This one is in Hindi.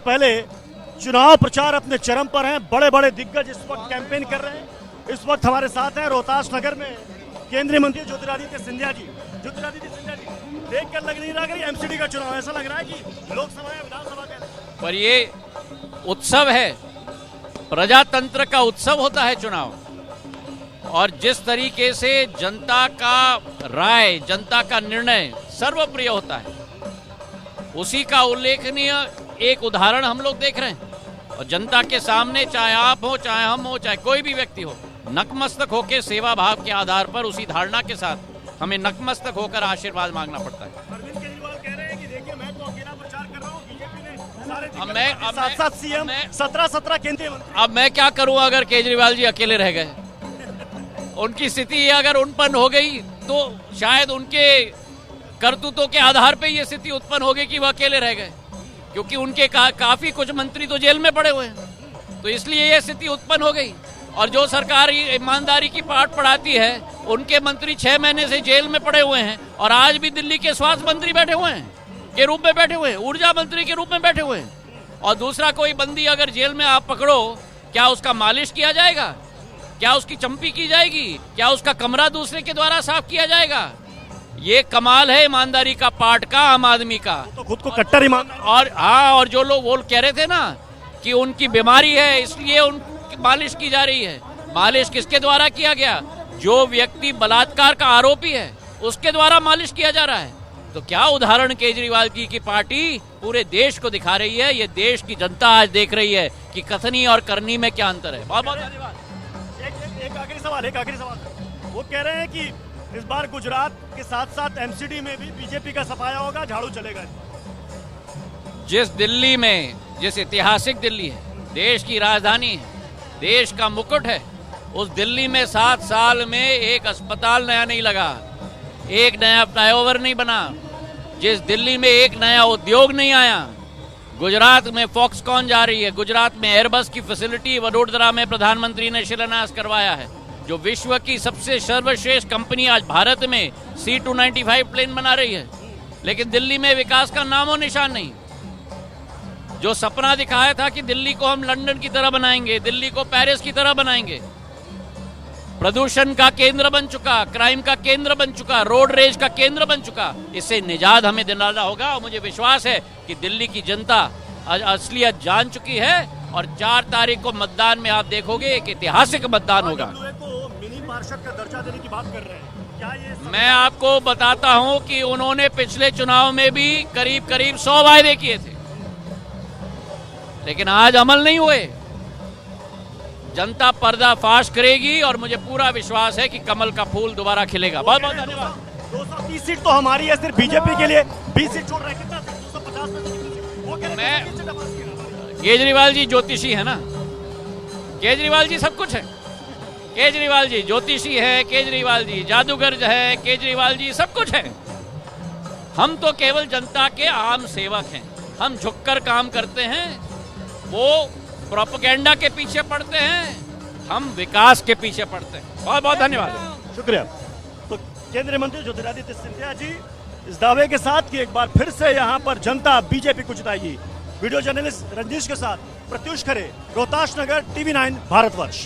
पहले चुनाव प्रचार अपने चरम पर हैं। बड़े बड़े दिग्गज इस वक्त कैंपेन कर रहे हैं। इस वक्त हमारे साथ हैं रोहतास नगर में केंद्रीय मंत्री ज्योतिरादित्य सिंधिया जी। ज्योतिरादित्य सिंधिया जी, देख कर लग नहीं रहा कि एमसीडी का चुनाव, ऐसा लग रहा है कि लोकसभा या विधानसभा का। पर ये उत्सव है, प्रजातंत्र का उत्सव होता है चुनाव। और जिस तरीके से जनता का राय, जनता का निर्णय सर्वप्रिय होता है, उसी का उल्लेखनीय एक उदाहरण हम लोग देख रहे हैं। और जनता के सामने चाहे आप हो, चाहे हम हो, चाहे कोई भी व्यक्ति हो, नतमस्तक होकर सेवा भाव के आधार पर उसी धारणा के साथ हमें नतमस्तक होकर आशीर्वाद मांगना पड़ता है। अरविंद केजरीवाल कह रहे हैं कि देखिए मैं तो अकेला प्रचार कर रहा हूं, बीजेपी ने सारे अब सीएम 17 केंद्रीय मंत्री। अब मैं क्या करूं अगर केजरीवाल जी अकेले रह गए? उनकी स्थिति अगर उत्पन्न हो गई तो शायद उनके करतूतों के आधार पे ये स्थिति उत्पन्न हो गई कि वह अकेले रह गए, क्योंकि उनके काफी कुछ मंत्री तो जेल में पड़े हुए हैं। तो इसलिए ये स्थिति उत्पन्न हो गई। और जो सरकार ईमानदारी की पाठ पढ़ाती है, उनके मंत्री 6 महीने से जेल में पड़े हुए हैं और आज भी दिल्ली के स्वास्थ्य मंत्री बैठे हुए हैं के रूप में बैठे हुए हैं, ऊर्जा मंत्री के रूप में बैठे हुए हैं। और दूसरा कोई बंदी अगर जेल में आप पकड़ो, क्या उसका मालिश किया जाएगा? क्या उसकी चंपी की जाएगी? क्या उसका कमरा दूसरे के द्वारा साफ किया जाएगा? ये कमाल है ईमानदारी का पाठ का, आम आदमी का। तो खुद को कट्टर ईमानदार। और हाँ, और जो लोग वो कह रहे थे ना कि उनकी बीमारी है इसलिए उनकी मालिश की जा रही है, मालिश किसके द्वारा किया गया? जो व्यक्ति बलात्कार का आरोपी है उसके द्वारा मालिश किया जा रहा है। तो क्या उदाहरण केजरीवाल जी की पार्टी पूरे देश को दिखा रही है। ये देश की जनता आज देख रही है कि कथनी और करनी में क्या अंतर है। बहुत बहुत धन्यवाद। एक आखिरी सवाल। वो कह रहे हैं कि इस बार गुजरात के साथ साथ एमसीडी में भी बीजेपी का सफाया होगा, झाड़ू चलेगा। जिस दिल्ली में, जिस ऐतिहासिक दिल्ली है, देश की राजधानी है, देश का मुकुट है, उस दिल्ली में 7 साल में एक अस्पताल नया नहीं लगा, एक नया फ्लाईओवर नहीं बना, जिस दिल्ली में एक नया उद्योग नहीं आया। गुजरात में फॉक्सकॉन जा रही है, गुजरात में एयरबस की फैसिलिटी वडोदरा में प्रधानमंत्री ने शिलान्यास करवाया है। जो विश्व की सबसे सर्वश्रेष्ठ कंपनी आज भारत में C-295 प्लेन बना रही है, लेकिन दिल्ली में विकास का नामो निशान नहीं। जो सपना दिखाया था कि दिल्ली को हम लंदन की तरह बनाएंगे, दिल्ली को पेरिस की तरह बनाएंगे, प्रदूषण का केंद्र बन चुका, क्राइम का केंद्र बन चुका, रोड रेज का केंद्र बन चुका। इससे निजात हमें दिलाना होगा। और मुझे विश्वास है कि दिल्ली की जनता असलियत जान चुकी है और 4 तारीख को मतदान में आप देखोगे एक ऐतिहासिक मतदान होगा। मिनी पार्षद का दर्जा देने की बात कर रहे हैं, क्या ये? मैं आपको बताता हूं कि उन्होंने पिछले चुनाव में भी करीब 100 वायदे किए थे, लेकिन आज अमल नहीं हुए। जनता पर्दाफाश करेगी और मुझे पूरा विश्वास है कि कमल का फूल दोबारा खिलेगा। बहुत बहुत धन्यवाद। 230 सीट तो हमारी है, सिर्फ बीजेपी के लिए 20 सीट छोड़ रहे हैं। कितना 250 में वो कह रहे हैं केजरीवाल जी ज्योतिषी है ना, केजरीवाल जी सब कुछ है। केजरीवाल जी ज्योतिषी है, केजरीवाल जी जादूगर है, केजरीवाल जी सब कुछ है। हम तो केवल जनता के आम सेवक हैं। हम झुककर काम करते हैं, वो प्रोपेगेंडा के पीछे पड़ते हैं, हम विकास के पीछे पड़ते हैं। बहुत बहुत धन्यवाद, शुक्रिया। तो केंद्रीय मंत्री ज्योतिरादित्य सिंधिया जी इस दावे के साथ कि एक बार फिर से यहाँ पर जनता बीजेपी को जिताएगी। वीडियो जर्नलिस्ट रंजीश के साथ प्रत्युष खरे, रोहतास नगर, TV9 भारतवर्ष।